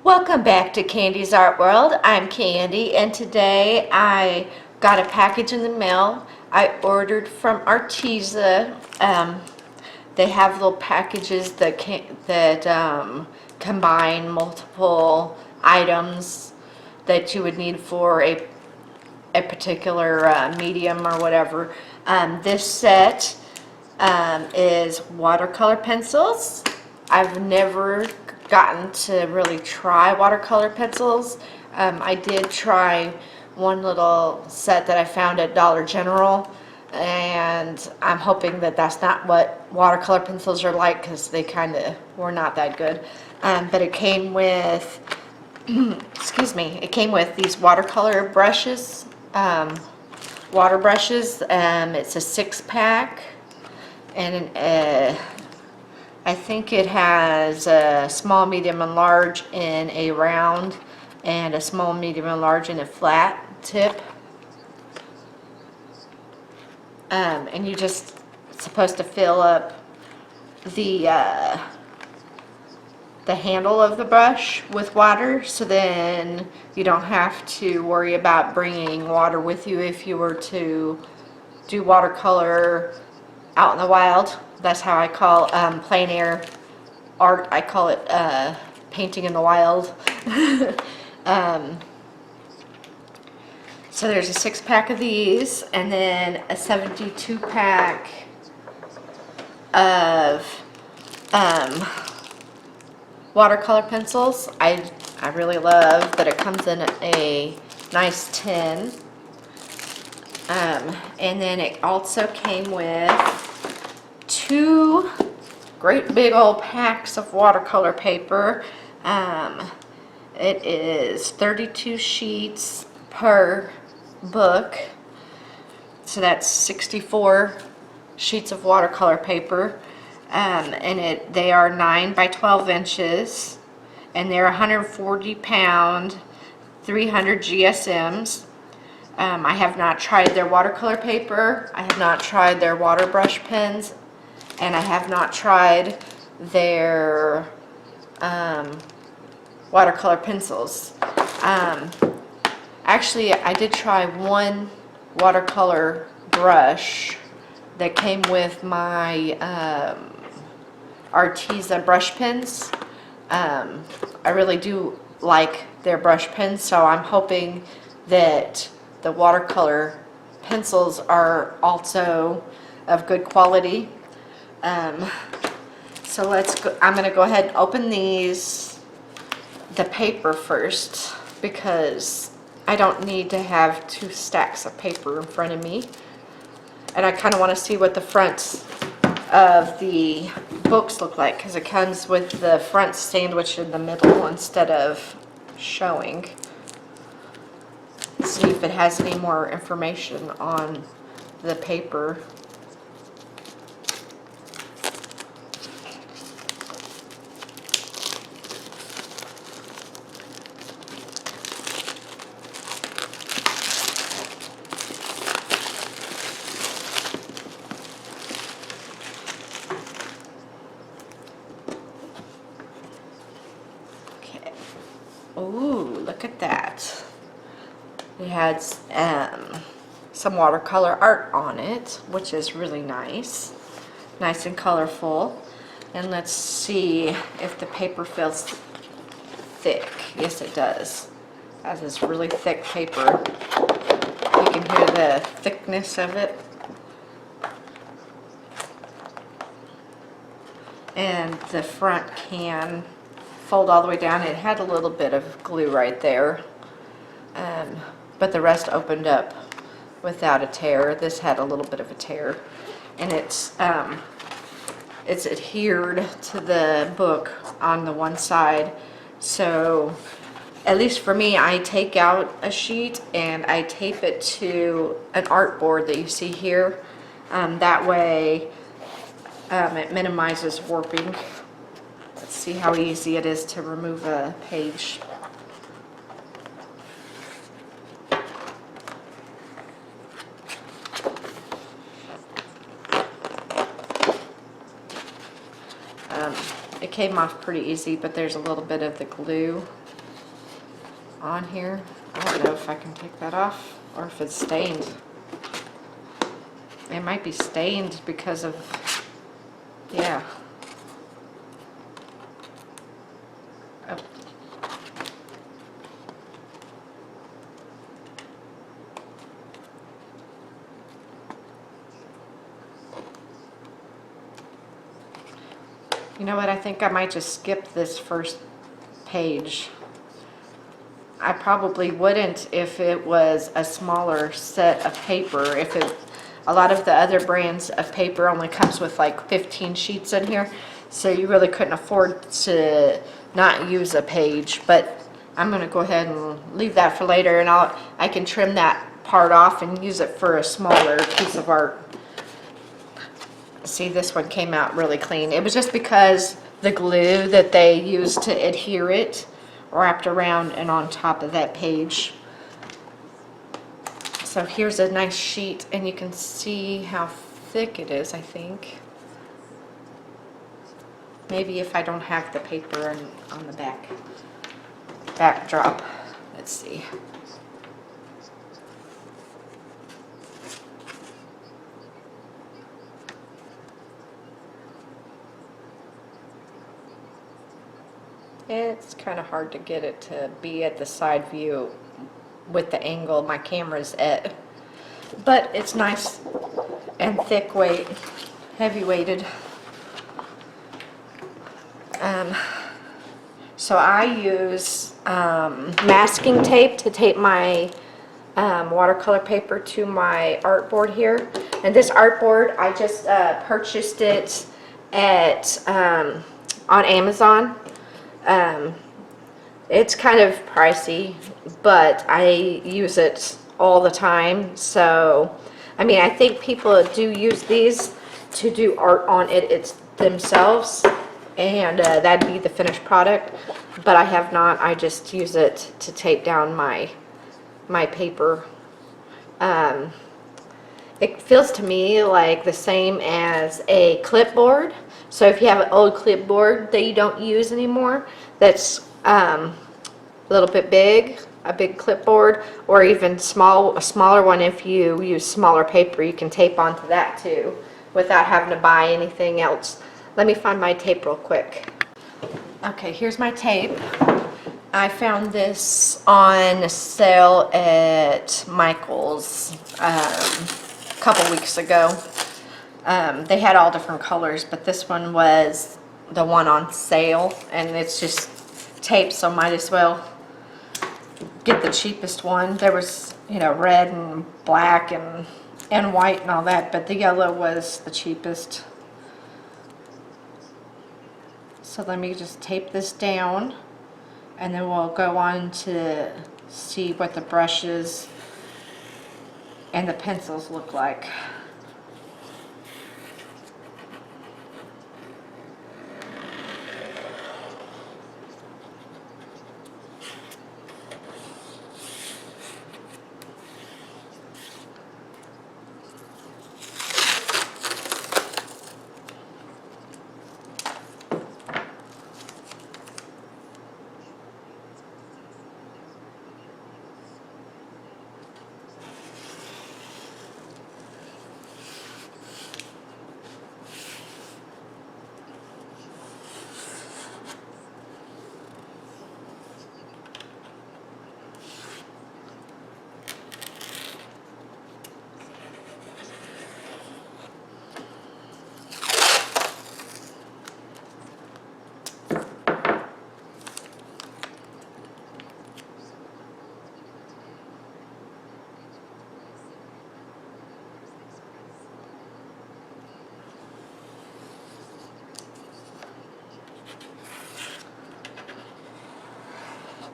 Welcome back to Candy's Art World. I'm Candy, and today I got a package in the mail. I ordered from Arteza. They have little packages that combine multiple items that you would need for a particular medium or whatever. This set is watercolor pencils. I've never gotten to really try watercolor pencils. I did try one little set that I found at Dollar General, and I'm hoping that that's not what watercolor pencils are like, because they kind of were not that good. But it came with, excuse me, it came with these watercolor brushes, water brushes. It's a 6-pack, and I think it has a small, medium, and large in a round, and a small, medium, and large in a flat tip. And you're just supposed to fill up the handle of the brush with water, so then you don't have to worry about bringing water with you if you were to do watercolor out in the wild. That's how I call plein air art. I call it painting in the wild. So there's a 6-pack of these, and then a 72-pack of watercolor pencils. I really love that it comes in a nice tin. And then it also came with 2 great big old packs of watercolor paper. It is 32 sheets per book, so that's 64 sheets of watercolor paper. And they are 9 by 12 inches, and they're 140 pound, 300 GSMs. I have not tried their watercolor paper. I have not tried their water brush pens, and I have not tried their watercolor pencils. Actually, I did try one watercolor brush that came with my Arteza brush pens. I really do like their brush pens, so I'm hoping that the watercolor pencils are also of good quality. So I'm going to go ahead and open the paper first, because I don't need to have 2 stacks of paper in front of me. And I kind of want to see what the fronts of the books look like, because it comes with the front sandwiched in the middle instead of showing. See if it has any more information on the paper. Okay. Ooh, look at that. It has some watercolor art on it, which is really nice. Nice and colorful. And let's see if the paper feels thick. Yes, it does. It has this really thick paper. You can hear the thickness of it. And the front can fold all the way down. It had a little bit of glue right there. But the rest opened up without a tear. This had a little bit of a tear, and it's adhered to the book on the one side. So at least for me, I take out a sheet and I tape it to an art board that you see here. That way it minimizes warping. Let's see how easy it is to remove a page. It came off pretty easy, but there's a little bit of the glue on here. I don't know if I can take that off or if it's stained. It might be stained because of, yeah. Oh. You know what, I think I might just skip this first page. I probably wouldn't if it was a smaller set of paper. A lot of the other brands of paper only comes with like 15 sheets in here, so you really couldn't afford to not use a page. But I'm gonna go ahead and leave that for later, and I can trim that part off and use it for a smaller piece of art. See, this one came out really clean. It was just because the glue that they used to adhere it wrapped around and on top of that page. So here's a nice sheet, and you can see how thick it is, I think. Maybe if I don't have the paper on the backdrop. Let's see. It's kind of hard to get it to be at the side view with the angle my camera's at, but it's nice and thick weight, heavy weighted. So I use masking tape to tape my watercolor paper to my artboard here, and this artboard I just purchased it at on Amazon. It's kind of pricey, but I use it all the time. So, I mean, I think people do use these to do art on it themselves, and that'd be the finished product. But I have not. I just use it to tape down my paper. It feels to me like the same as a clipboard. So if you have an old clipboard that you don't use anymore, that's a little bit big, a big clipboard, or even a smaller one, if you use smaller paper, you can tape onto that too without having to buy anything else. Let me find my tape real quick. Okay, here's my tape. I found this on sale at Michael's a couple weeks ago. They had all different colors, but this one was the one on sale, and it's just tape, so might as well get the cheapest one. There was, you know, red and black and white and all that, but the yellow was the cheapest. So let me just tape this down, and then we'll go on to see what the brushes and the pencils look like.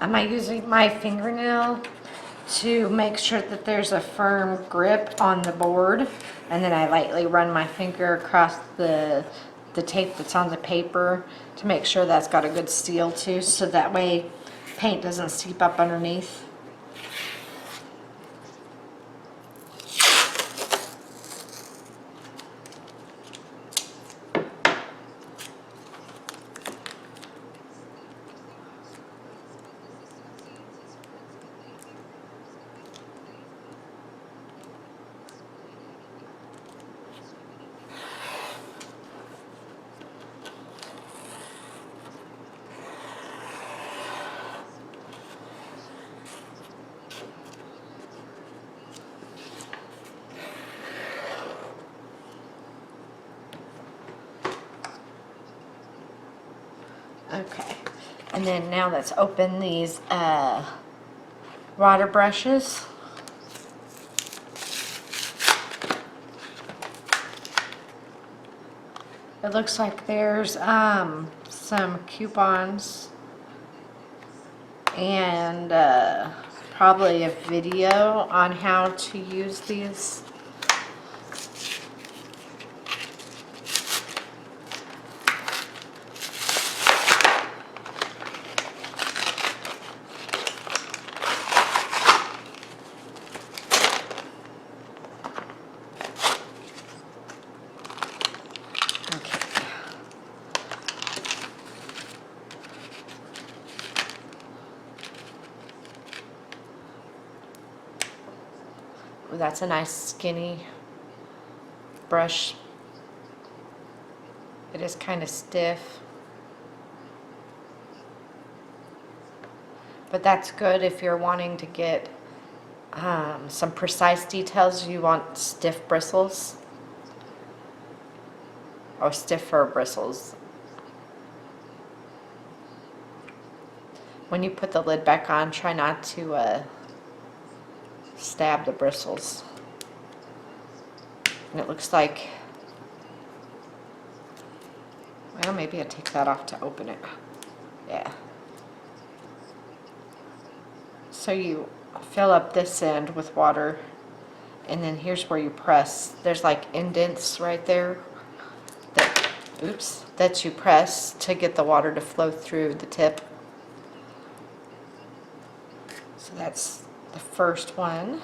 Am I using my fingernail to make sure that there's a firm grip on the board, and then I lightly run my finger across the tape that's on the paper to make sure that's got a good seal too, so that way paint doesn't seep up underneath. Okay, and then now let's open these water brushes. It looks like there's some coupons and probably a video on how to use these. Ooh, that's a nice skinny brush. It is kind of stiff, but that's good if you're wanting to get some precise details. You want stiff bristles or stiffer bristles. When you put the lid back on, try not to stab the bristles. And it looks like, well, maybe I take that off to open it. Yeah. So you fill up this end with water, and then here's where you press. There's like indents right there that, oops, that you press to get the water to flow through the tip. So that's the first one.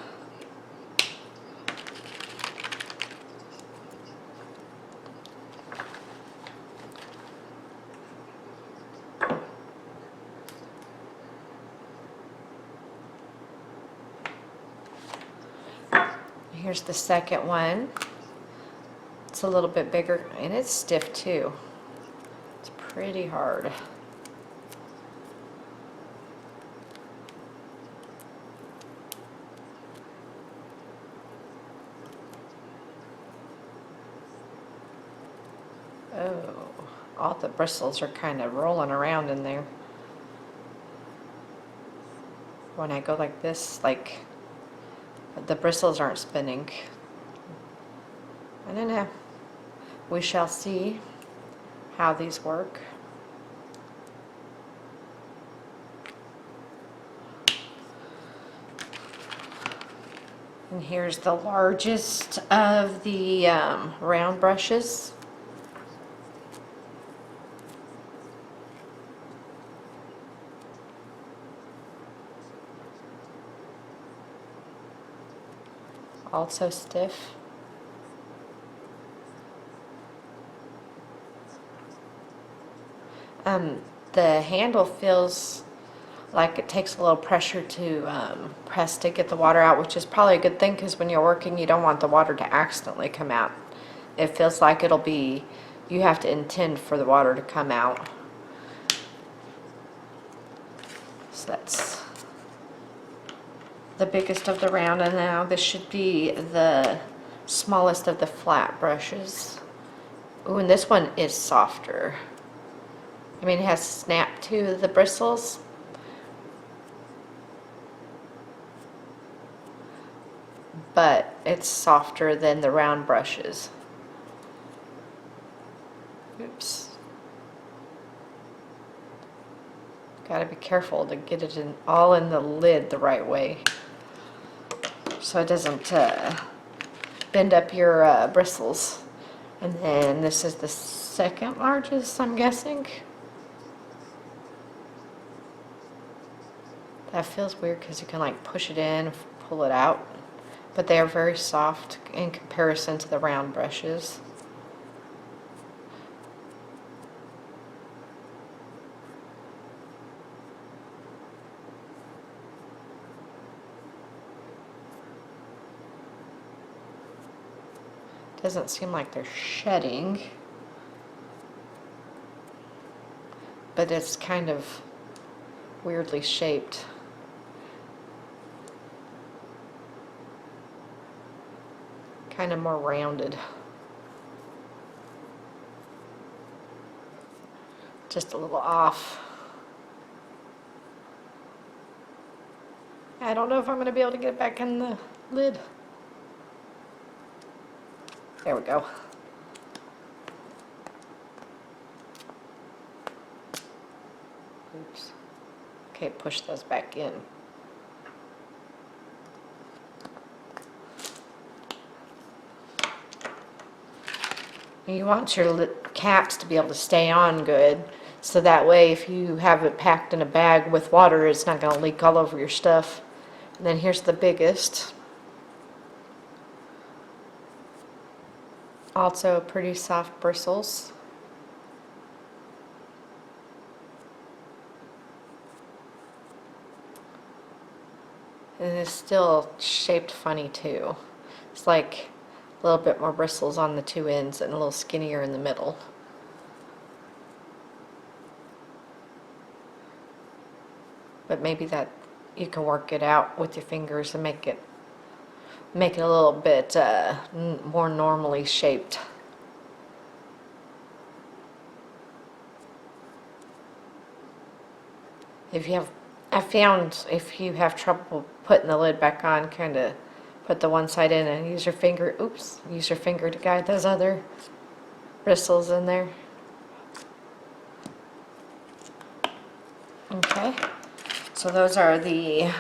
Here's the second one. It's a little bit bigger and it's stiff too. It's pretty hard. Oh, all the bristles are kind of rolling around in there. When I go like this, like, the bristles aren't spinning. I don't know. We shall see how these work. And here's the largest of the round brushes. Also stiff. The handle feels like it takes a little pressure to press to get the water out, which is probably a good thing because when you're working you don't want the water to accidentally come out. It feels like it'll be, you have to intend for the water to come out. So that's the biggest of the round, and now this should be the smallest of the flat brushes. Ooh, and this one is softer. I mean, it has snap to the bristles. But it's softer than the round brushes. Oops. Gotta be careful to get it in, all in the lid the right way, so it doesn't bend up your bristles. And then this is the second largest, I'm guessing. That feels weird because you can like push it in, pull it out, but they are very soft in comparison to the round brushes. Doesn't seem like they're shedding, but it's kind of weirdly shaped. Kind of more rounded. just a little off. I don't know if I'm going to be able to get it back in the lid. There we go. Oops. Okay, push those back in. You want your caps to be able to stay on good, so that way if you have it packed in a bag with water, it's not going to leak all over your stuff. And then here's the biggest. Also pretty soft bristles. And it's still shaped funny too. It's like a little bit more bristles on the two ends and a little skinnier in the middle. But maybe that you can work it out with your fingers and make it a little bit more normally shaped. I found if you have trouble putting the lid back on, kind of put the one side in and use your finger, use your finger to guide those other bristles in there. Okay, so those are the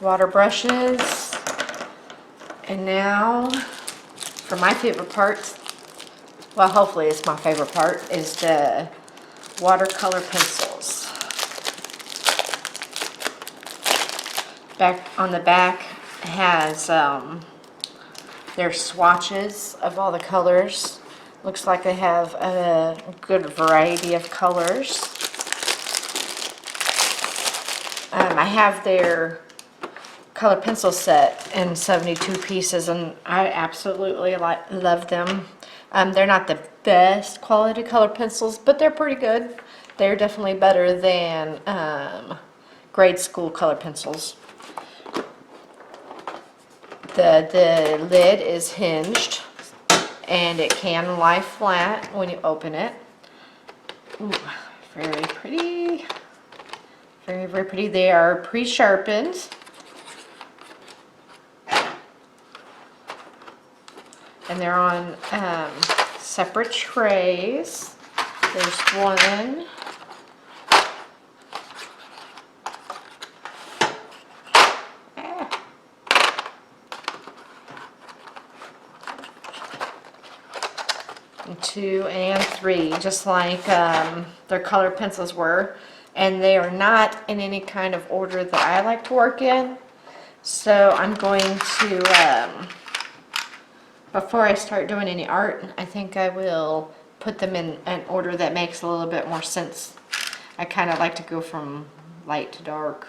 water brushes. And now for my favorite part, well, hopefully it's my favorite part, is the watercolor pencils. Back on the back has their swatches of all the colors. Looks like they have a good variety of colors. I have their color pencil set in 72 pieces, and I absolutely love them. They're not the best quality color pencils, but they're pretty good. They're definitely better than grade school color pencils. The lid is hinged, and it can lie flat when you open it. Ooh, very pretty. Very, very pretty. They are pre-sharpened. And they're on separate trays. There's one. And 2 and 3, just like their color pencils were. And they are not in any kind of order that I like to work in. So I'm going to, before I start doing any art, I think I will put them in an order that makes a little bit more sense. I kind of like to go from light to dark,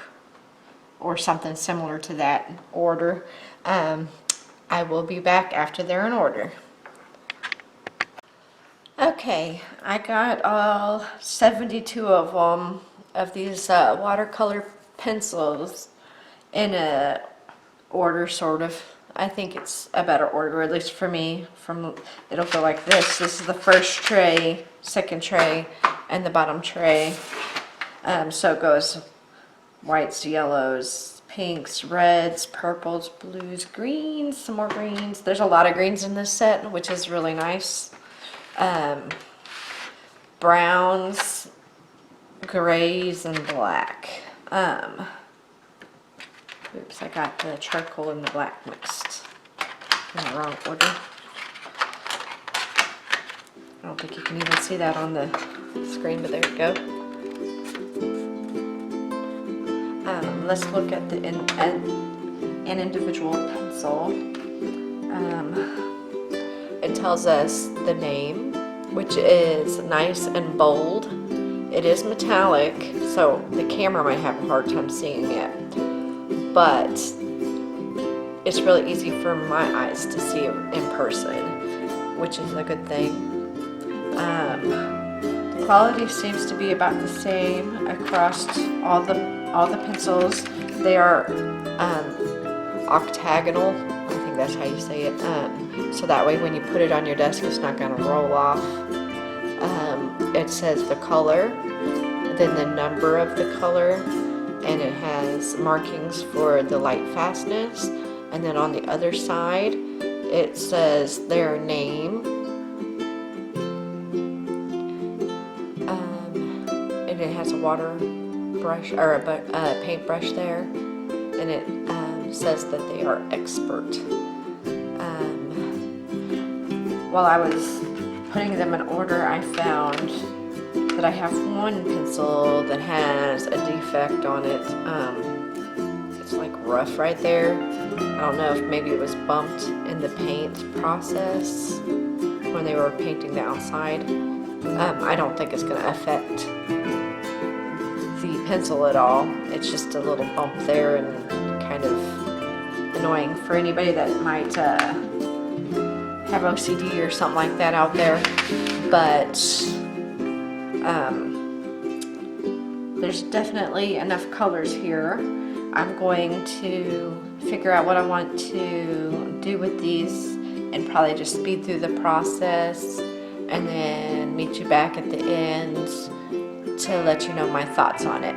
or something similar to that order. I will be back after they're in order. Okay, I got all 72 of them, of these watercolor pencils, in a order, sort of. I think it's a better order, at least for me. It'll go like this. This is the first tray, second tray, and the bottom tray. So it goes whites, yellows, pinks, reds, purples, blues, greens, some more greens. There's a lot of greens in this set, which is really nice. Browns, grays, and black. Oops, I got the charcoal and the black mixed in the wrong order. I don't think you can even see that on the screen, but there we go. Let's look at an individual pencil. It tells us the name, which is nice and bold. It is metallic, so the camera might have a hard time seeing it, but it's really easy for my eyes to see it in person, which is a good thing. The quality seems to be about the same across all the pencils. They are octagonal. I think that's how you say it. So that way when you put it on your desk, it's not going to roll off. it says the color, then the number of the color, and it has markings for the light fastness. And then on the other side, it says their name. And it has a water brush or a paintbrush there, and it says that they are expert. While I was putting them in order, I found that I have one pencil that has a defect on it. It's like rough right there. I don't know if maybe it was bumped in the paint process when they were painting the outside. I don't think it's going to affect the pencil at all. It's just a little bump there and kind of annoying for anybody that might have OCD or something like that out there. But there's definitely enough colors here. I'm going to figure out what I want to do with these and probably just speed through the process and then meet you back at the end to let you know my thoughts on it.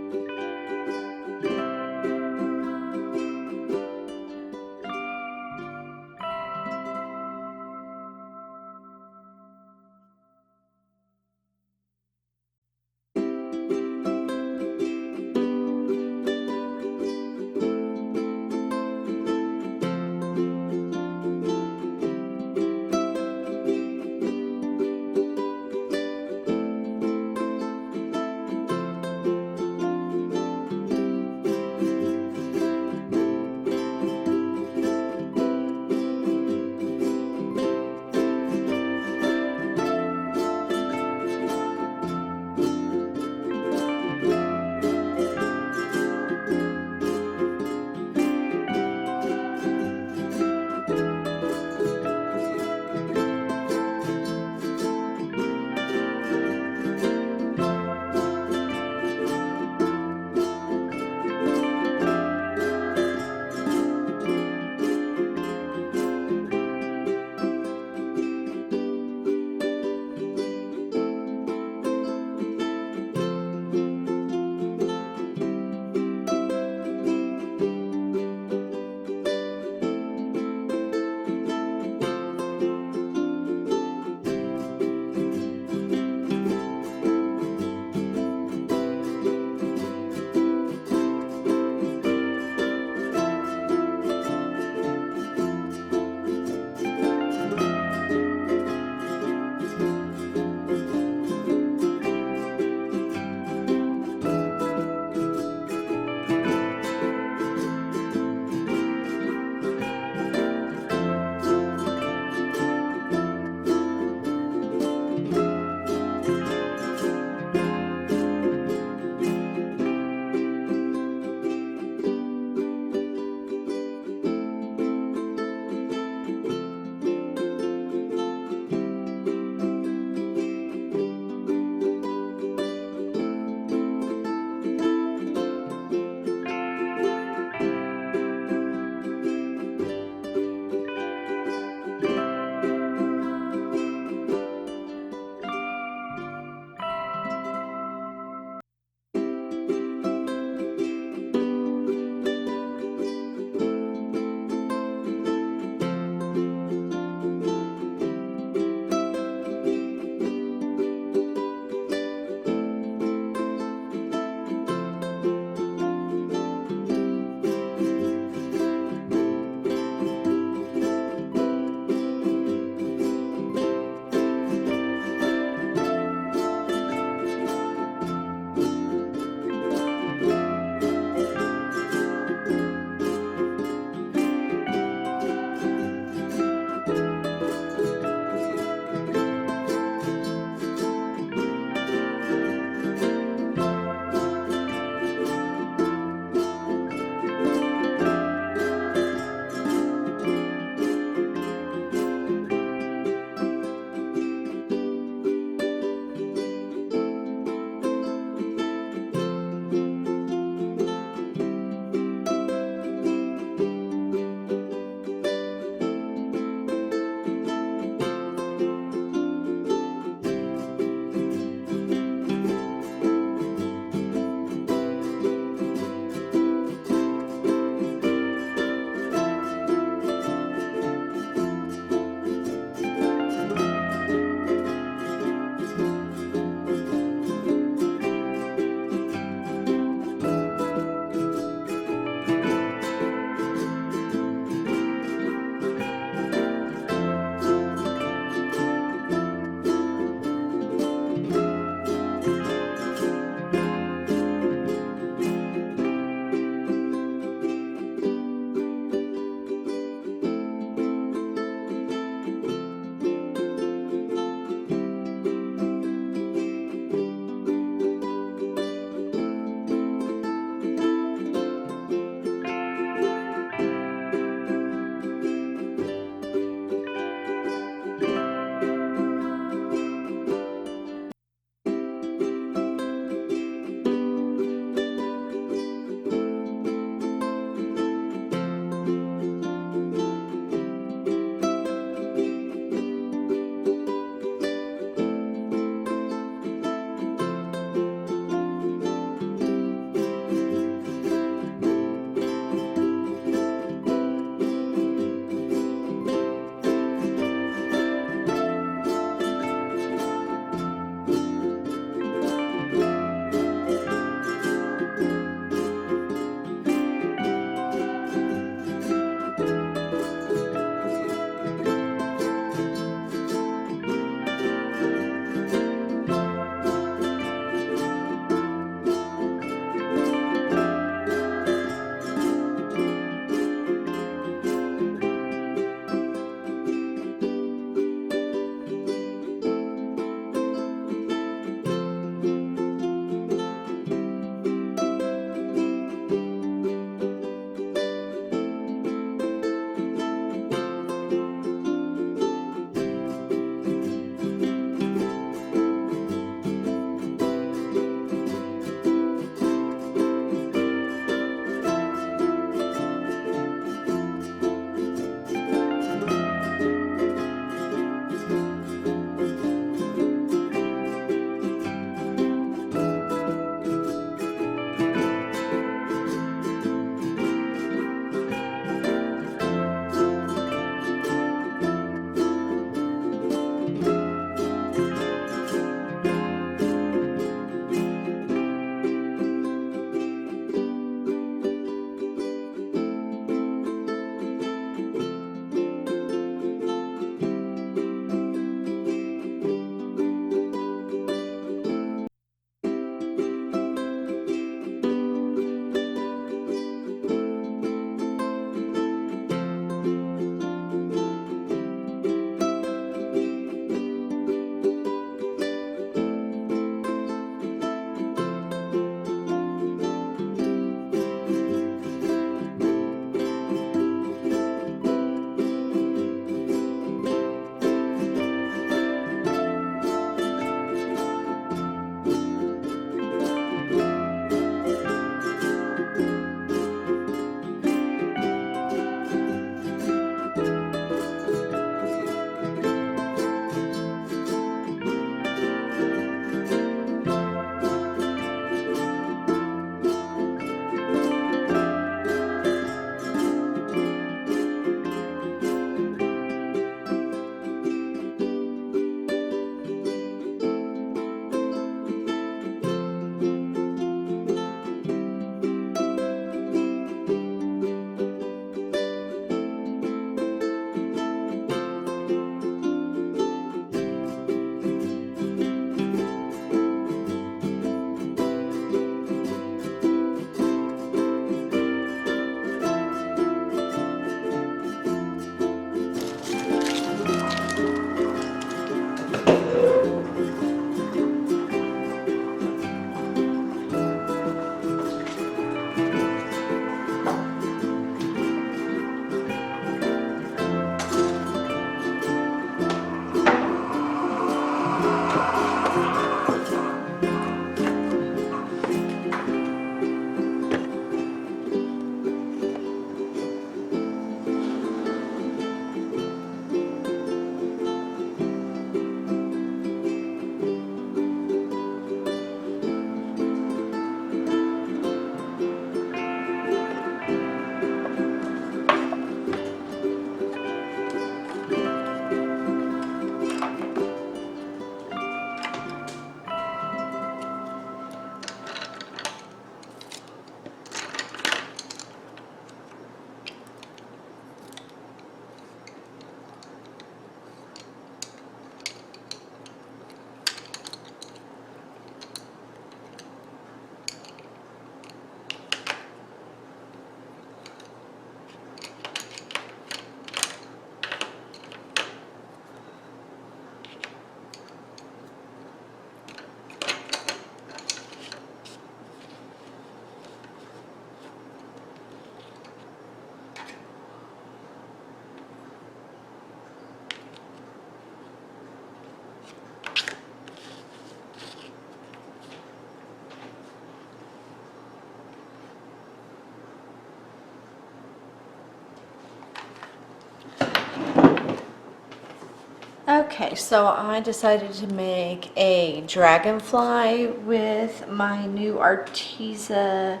Okay, so I decided to make a dragonfly with my new Arteza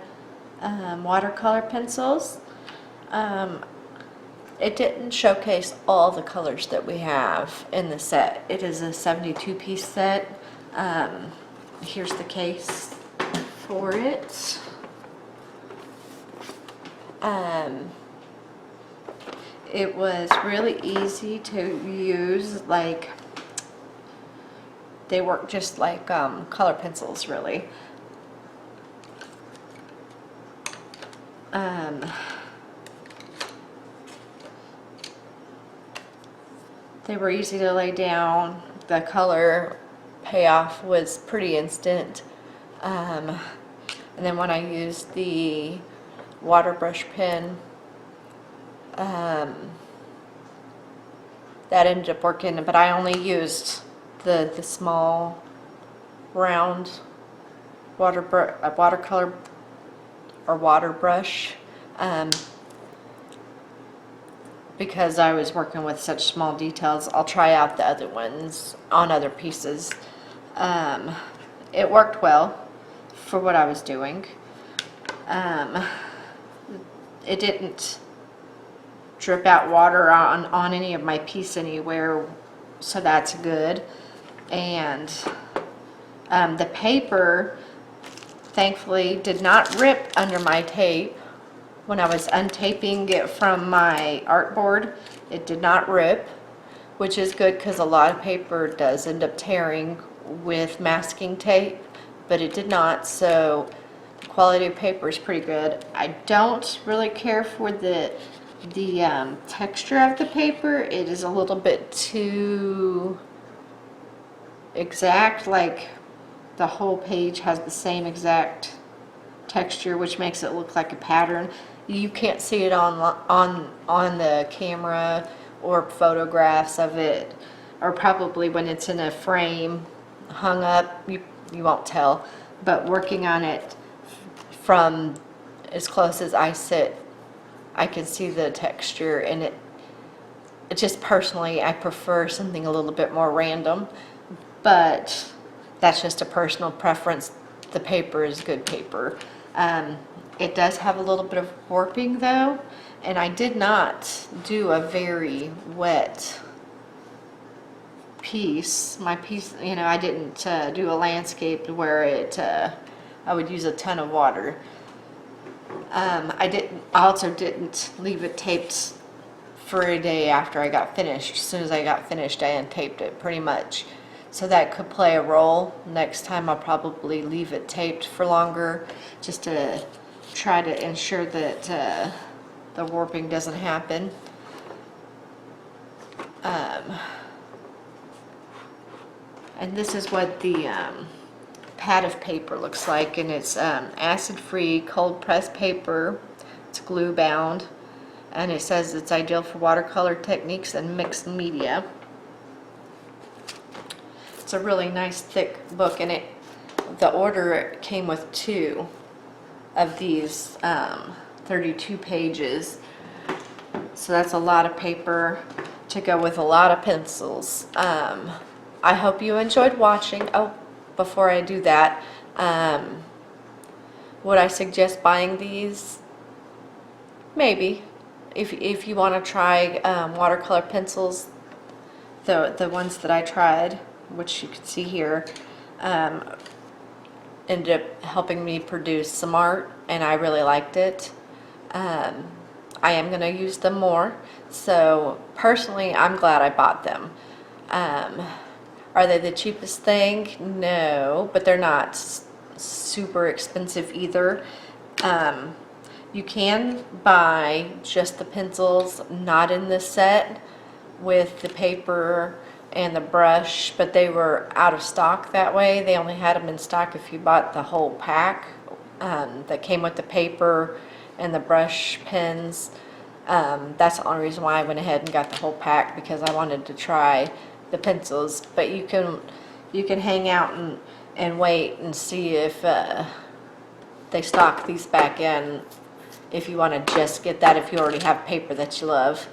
watercolor pencils. Um, it didn't showcase all the colors that we have in the set. It is a 72-piece set. Here's the case for it. It was really easy to use, like, they work just like color pencils, really. They were easy to lay down. The color payoff was pretty instant. And then when I used the water brush pen, that ended up working, but I only used the small round watercolor or water brush because I was working with such small details. I'll try out the other ones on other pieces. It worked well for what I was doing. It didn't drip out water on any of my piece anywhere, so that's good. And the paper thankfully did not rip under my tape. When I was untaping it from my artboard, it did not rip, which is good because a lot of paper does end up tearing with masking tape, but it did not, so the quality of paper is pretty good. I don't really care for the texture of the paper. It is a little bit too exact, like the whole page has the same exact texture, which makes it look like a pattern. You can't see it on the camera or photographs of it, or probably when it's in a frame hung up, you won't tell. But working on it from as close as I sit, I can see the texture, and it just personally, I prefer something a little bit more random, but that's just a personal preference. The paper is good paper. It does have a little bit of warping though, and I did not do a very wet piece. My piece, you know, I didn't do a landscape where I would use a ton of water. I also didn't leave it taped for a day after I got finished. As soon as I got finished, I untaped it pretty much. So that could play a role. Next time I'll probably leave it taped for longer, just to try to ensure that the warping doesn't happen. And this is what the pad of paper looks like, and it's acid-free cold pressed paper. It's glue bound, and it says it's ideal for watercolor techniques and mixed media. It's a really nice thick book, and the order came with 2 of these 32 pages, so that's a lot of paper to go with a lot of pencils. I hope you enjoyed watching. Oh, before I do that, would I suggest buying these? Maybe. If you want to try watercolor pencils, the ones that I tried, which you can see here, ended up helping me produce some art, and I really liked it. I am going to use them more, so personally I'm glad I bought them. Are they the cheapest thing? No, but they're not super expensive either. You can buy just the pencils, not in this set, with the paper and the brush, but they were out of stock that way. They only had them in stock if you bought the whole pack that came with the paper and the brush pens. That's the only reason why I went ahead and got the whole pack, because I wanted to try the pencils. But you can hang out and wait and see if they stock these back in, if you want to just get that, if you already have paper that you love.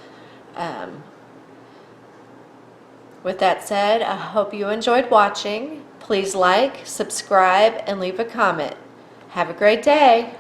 With that said, I hope you enjoyed watching. Please like, subscribe, and leave a comment. Have a great day.